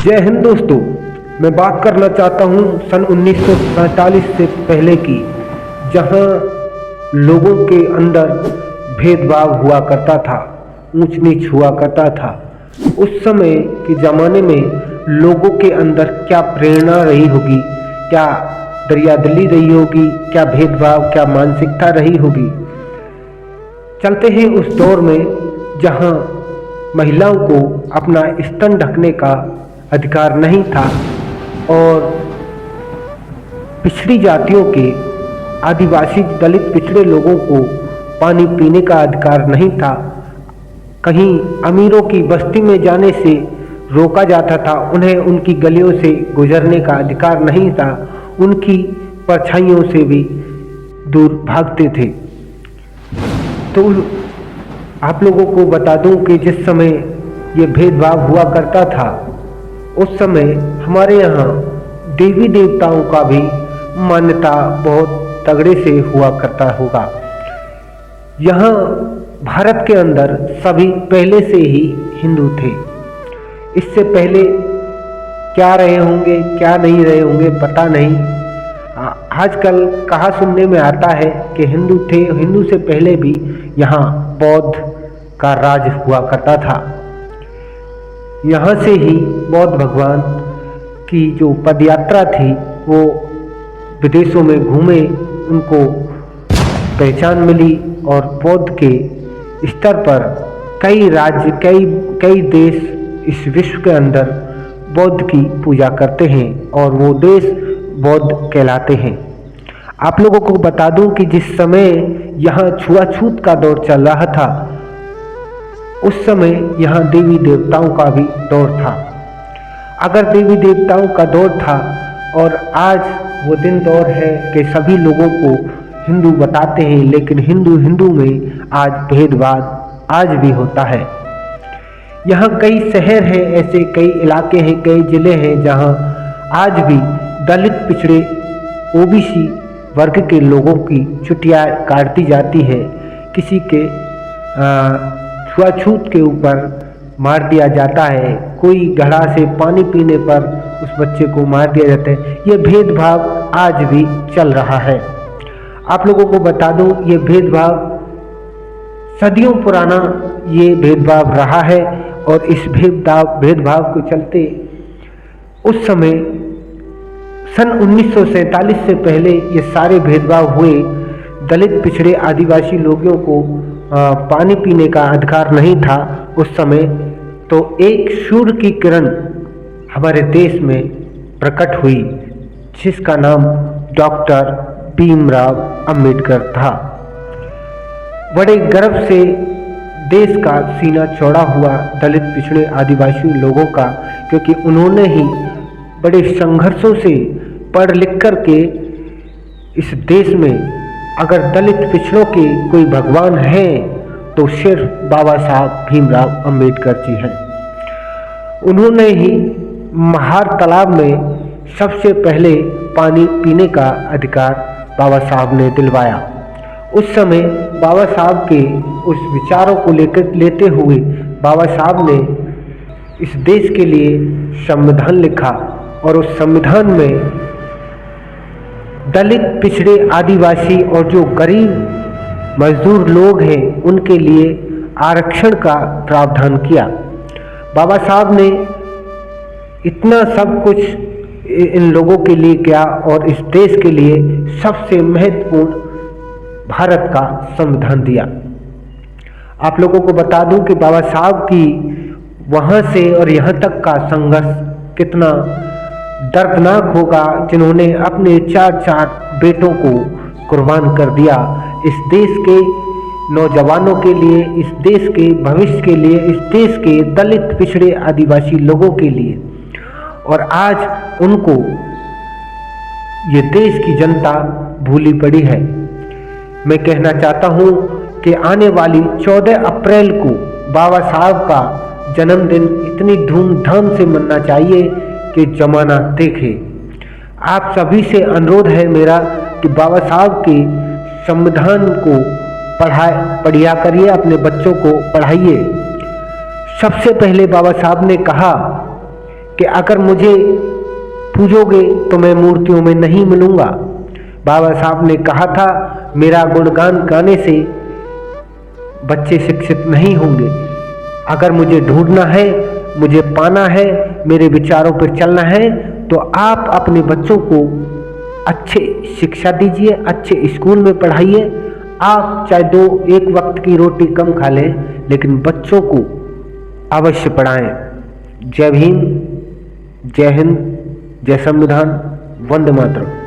जय हिंद दोस्तों। मैं बात करना चाहता हूँ सन 1947 से पहले की, जहाँ लोगों के अंदर भेदभाव हुआ करता था, ऊंच नीच हुआ करता था। उस समय के ज़माने में लोगों के अंदर क्या प्रेरणा रही होगी, क्या दरियादिली रही होगी, क्या भेदभाव, क्या मानसिकता रही होगी। चलते हैं उस दौर में जहाँ महिलाओं को अपना स्तन ढकने का अधिकार नहीं था और पिछड़ी जातियों के, आदिवासी दलित पिछड़े लोगों को पानी पीने का अधिकार नहीं था। कहीं अमीरों की बस्ती में जाने से रोका जाता था, उन्हें उनकी गलियों से गुजरने का अधिकार नहीं था, उनकी परछाइयों से भी दूर भागते थे। तो आप लोगों को बता दूं कि जिस समय ये भेदभाव हुआ करता था, उस समय हमारे यहाँ देवी देवताओं का भी मान्यता बहुत तगड़े से हुआ करता होगा। यहाँ भारत के अंदर सभी पहले से ही हिंदू थे। इससे पहले क्या रहे होंगे, क्या नहीं रहे होंगे, पता नहीं। आजकल कहा सुनने में आता है कि हिंदू थे, हिंदू से पहले भी यहाँ बौद्ध का राज हुआ करता था। यहाँ से ही बौद्ध भगवान की जो पदयात्रा थी वो विदेशों में घूमे, उनको पहचान मिली और बौद्ध के स्तर पर कई राज्य, कई देश इस विश्व के अंदर बौद्ध की पूजा करते हैं और वो देश बौद्ध कहलाते हैं। आप लोगों को बता दूं कि जिस समय यहाँ छुआछूत का दौर चल रहा था, उस समय यहाँ देवी देवताओं का भी दौर था। अगर देवी देवताओं का दौर था और आज वो दिन दौर है कि सभी लोगों को हिंदू बताते हैं, लेकिन हिंदू में आज भेदभाव आज भी होता है। यहाँ कई शहर हैं, ऐसे कई इलाके हैं, कई जिले हैं जहाँ आज भी दलित पिछड़े ओबीसी वर्ग के लोगों की छुट्टियाँ काटती जाती है। किसी के छुआछूत के ऊपर मार दिया जाता है, कोई घड़ा से पानी पीने पर उस बच्चे को मार दिया जाता है। ये भेदभाव आज भी चल रहा है। आप लोगों को बता दूं, ये भेदभाव सदियों पुराना ये भेदभाव रहा है और इस भेदभाव के चलते उस समय सन 1947 से पहले ये सारे भेदभाव हुए। दलित पिछड़े आदिवासी लोगों को पानी पीने का अधिकार नहीं था उस समय। तो एक सूर्य की किरण हमारे देश में प्रकट हुई, जिसका नाम डॉक्टर भीमराव अंबेडकर था। बड़े गर्व से देश का सीना चौड़ा हुआ दलित पिछड़े आदिवासी लोगों का, क्योंकि उन्होंने ही बड़े संघर्षों से पढ़ लिख कर के इस देश में अगर दलित पिछड़ों के कोई भगवान है तो सिर्फ बाबा साहब भीमराव अंबेडकर जी हैं। उन्होंने ही महार तालाब में सबसे पहले पानी पीने का अधिकार बाबा साहब ने दिलवाया। उस समय बाबा साहब के उस विचारों को लेते हुए बाबा साहब ने इस देश के लिए संविधान लिखा और उस संविधान में दलित पिछड़े आदिवासी और जो गरीब मजदूर लोग हैं उनके लिए आरक्षण का प्रावधान किया। बाबा साहब ने इतना सब कुछ इन लोगों के लिए किया और इस देश के लिए सबसे महत्वपूर्ण भारत का संविधान दिया। आप लोगों को बता दूं कि बाबा साहब की वहाँ से और यहाँ तक का संघर्ष कितना दर्दनाक होगा, जिन्होंने अपने चार बेटों को कुर्बान कर दिया इस देश के नौजवानों के लिए, इस देश के भविष्य के लिए, इस देश के दलित पिछड़े आदिवासी लोगों के लिए। और आज उनको ये देश की जनता भूली पड़ी है। मैं कहना चाहता हूँ कि आने वाली 14 अप्रैल को बाबा साहब का जन्मदिन इतनी धूमधाम से मनाना चाहिए कि जमाना देखे। आप सभी से अनुरोध है मेरा कि बाबा साहब के संविधान को पढ़िया करिए, अपने बच्चों को पढ़ाइए। सबसे पहले बाबा साहब ने कहा कि अगर मुझे पूजोगे तो मैं मूर्तियों में नहीं मिलूंगा। बाबा साहब ने कहा था मेरा गुणगान गाने से बच्चे शिक्षित नहीं होंगे। अगर मुझे ढूंढना है, मुझे पाना है, मेरे विचारों पर चलना है तो आप अपने बच्चों को अच्छे शिक्षा दीजिए, अच्छे स्कूल में पढ़ाइए। आप चाहे एक वक्त की रोटी कम खा लें, लेकिन बच्चों को अवश्य पढ़ाएं। जय भीम, जय हिंद, जय संविधान, वंदे मातरम।